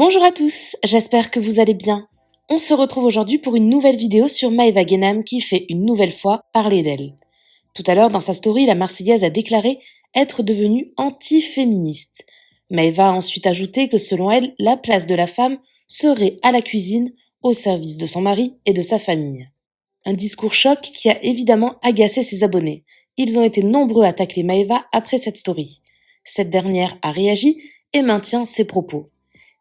Bonjour à tous, j'espère que vous allez bien. On se retrouve aujourd'hui pour une nouvelle vidéo sur Maëva Guénam qui fait une nouvelle fois parler d'elle. Tout à l'heure, dans sa story, la Marseillaise a déclaré être devenue anti-féministe. Maëva a ensuite ajouté que selon elle, la place de la femme serait à la cuisine, au service de son mari et de sa famille. Un discours choc qui a évidemment agacé ses abonnés. Ils ont été nombreux à tacler Maëva après cette story. Cette dernière a réagi et maintient ses propos.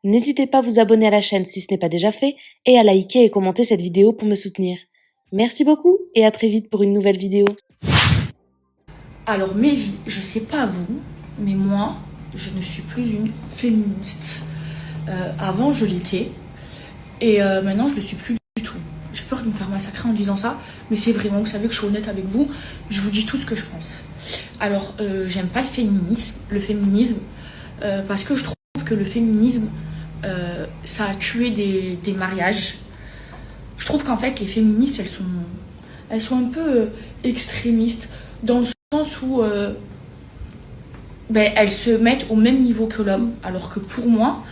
N'hésitez pas à vous abonner à la chaîne si ce n'est pas déjà fait et à liker et commenter cette vidéo pour me soutenir. Merci beaucoup et à très vite pour une nouvelle vidéo. Alors mes vies, je sais pas vous, mais moi, je ne suis plus une féministe. Avant, je l'étais et maintenant, je ne le suis plus du tout. J'ai peur de me faire massacrer en disant ça, mais c'est vraiment, vous savez que je suis honnête avec vous, je vous dis tout ce que je pense. Alors, j'aime pas le féminisme, parce que je trouve que le féminisme, ça a tué des mariages. Je trouve qu'en fait, les féministes, elles sont un peu extrémistes, dans le sens où elles se mettent au même niveau que l'homme, alors que pour moi,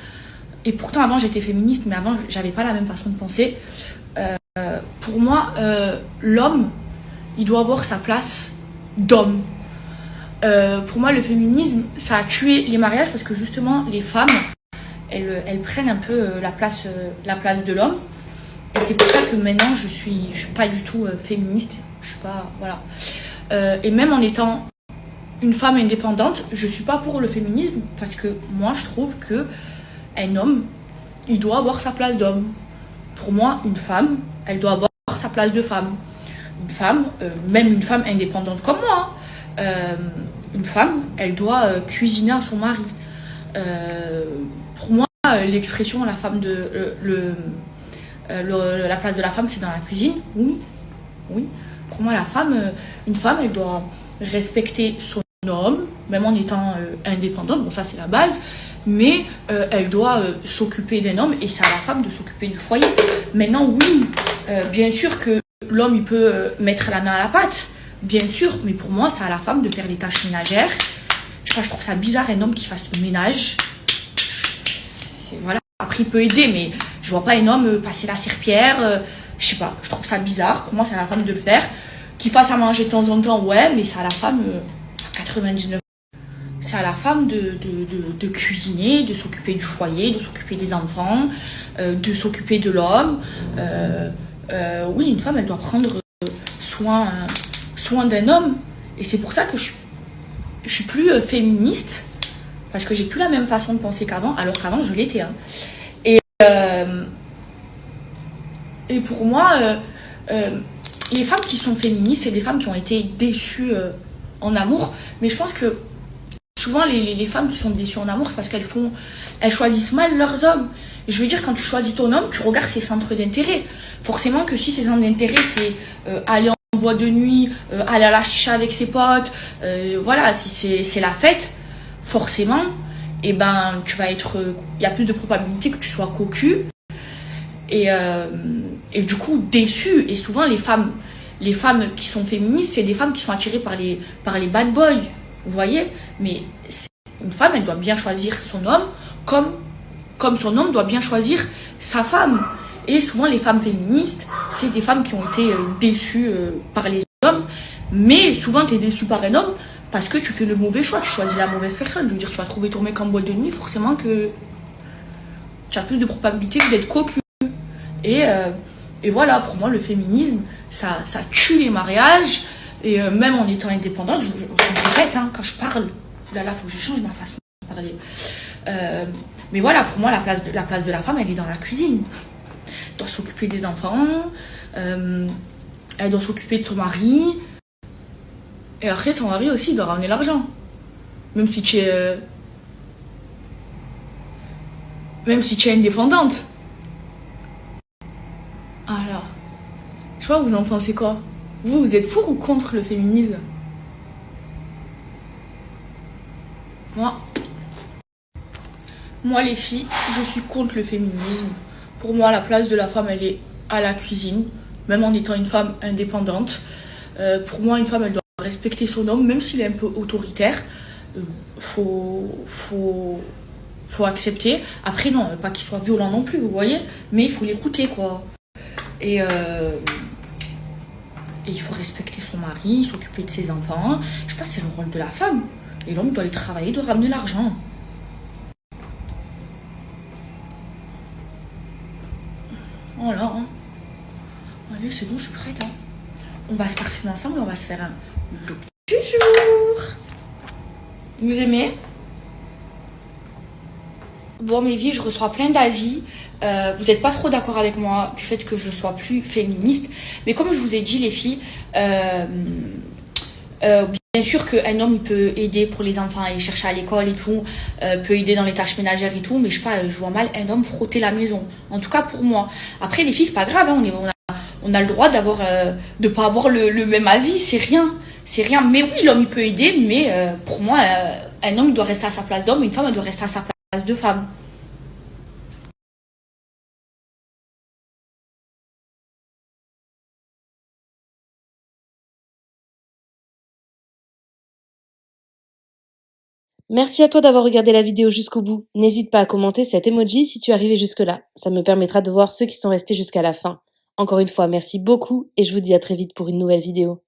et pourtant avant j'étais féministe, mais avant j'avais pas la même façon de penser, pour moi l'homme, il doit avoir sa place d'homme. Pour moi le féminisme, ça a tué les mariages parce que justement les femmes, elles prennent un peu la place de l'homme, et c'est pour ça que maintenant je suis pas du tout féministe, je suis pas, voilà. Et même en étant une femme indépendante, je suis pas pour le féminisme parce que moi je trouve que un homme, il doit avoir sa place d'homme. Pour moi, une femme, elle doit avoir sa place de femme. Une femme, même une femme indépendante comme moi, une femme, elle doit cuisiner à son mari. Pour moi, l'expression la femme la place de la femme, c'est dans la cuisine. Oui. Pour moi, une femme, elle doit respecter son homme, même en étant indépendante. Bon, ça, c'est la base. Mais elle doit s'occuper d'un homme, et c'est à la femme de s'occuper du foyer. Maintenant, oui, bien sûr que l'homme, il peut mettre la main à la pâte. Bien sûr, mais pour moi, c'est à la femme de faire les tâches ménagères. Je sais pas, je trouve ça bizarre, un homme qui fasse le ménage. Voilà. Après, il peut aider, mais je vois pas un homme passer la serpillière. Je sais pas, je trouve ça bizarre. Pour moi, c'est à la femme de le faire. Qu'il fasse à manger de temps en temps, ouais, mais c'est à la femme, à 99%. C'est à la femme de cuisiner, de s'occuper du foyer, de s'occuper des enfants, de s'occuper de l'homme. Oui, une femme, elle doit prendre soin d'un homme. Et c'est pour ça que je suis plus féministe, parce que j'ai plus la même façon de penser qu'avant, alors qu'avant, je l'étais. Hein. Et pour moi, les femmes qui sont féministes, c'est des femmes qui ont été déçues en amour. Mais je pense que souvent, les femmes qui sont déçues en amour, c'est parce elles choisissent mal leurs hommes. Je veux dire, quand tu choisis ton homme, tu regardes ses centres d'intérêt. Forcément que si ses centres d'intérêt, c'est aller en boîte de nuit, aller à la chicha avec ses potes, voilà, si c'est la fête, forcément, et ben, il y a plus de probabilité que tu sois cocu. Et du coup, déçue. Et souvent, les femmes qui sont féministes, c'est des femmes qui sont attirées par les bad boys. Vous voyez? Mais une femme, elle doit bien choisir son homme, comme son homme doit bien choisir sa femme. Et souvent, les femmes féministes, c'est des femmes qui ont été déçues par les hommes. Mais souvent, tu es déçue par un homme parce que tu fais le mauvais choix, tu choisis la mauvaise personne. Je veux dire, tu vas trouver ton mec en boîte de nuit, forcément que tu as plus de probabilité d'être cocu. Et voilà, pour moi, le féminisme, ça tue les mariages. Et même en étant indépendante, je me répète, hein, quand je parle, là, faut que je change ma façon de parler. Mais voilà, pour moi, la place de la femme, elle est dans la cuisine. Elle doit s'occuper des enfants, elle doit s'occuper de son mari. Et après, son mari aussi, il doit ramener l'argent. Même si tu es indépendante. Alors, je sais pas, vous en pensez quoi? Vous êtes pour ou contre le féminisme? Moi, les filles, je suis contre le féminisme. Pour moi, la place de la femme, elle est à la cuisine, même en étant une femme indépendante. Pour moi, une femme, elle doit respecter son homme, même s'il est un peu autoritaire. Faut faut accepter. Après, non, pas qu'il soit violent non plus, vous voyez, mais il faut l'écouter, quoi. Et il faut respecter son mari, s'occuper de ses enfants. Je pense que c'est le rôle de la femme. Et l'homme doit aller travailler, doit ramener l'argent. Voilà. Hein. Allez, c'est bon, je suis prête. Hein. On va se parfumer ensemble et on va se faire un look du jour. Vous aimez? Bon, mes vies, je reçois plein d'avis. Vous n'êtes pas trop d'accord avec moi du fait que je sois plus féministe. Mais comme je vous ai dit, les filles, bien sûr qu'un homme il peut aider pour les enfants, aller chercher à l'école et tout, peut aider dans les tâches ménagères et tout, mais je sais pas, je vois mal un homme frotter la maison. En tout cas pour moi. Après les filles c'est pas grave, hein, on a le droit d'avoir, de pas avoir le même avis, c'est rien, Mais oui l'homme il peut aider, mais pour moi un homme il doit rester à sa place d'homme, et une femme elle doit rester à sa place de femme. Merci à toi d'avoir regardé la vidéo jusqu'au bout. N'hésite pas à commenter cet emoji si tu es arrivé jusque-là. Ça me permettra de voir ceux qui sont restés jusqu'à la fin. Encore une fois, merci beaucoup et je vous dis à très vite pour une nouvelle vidéo.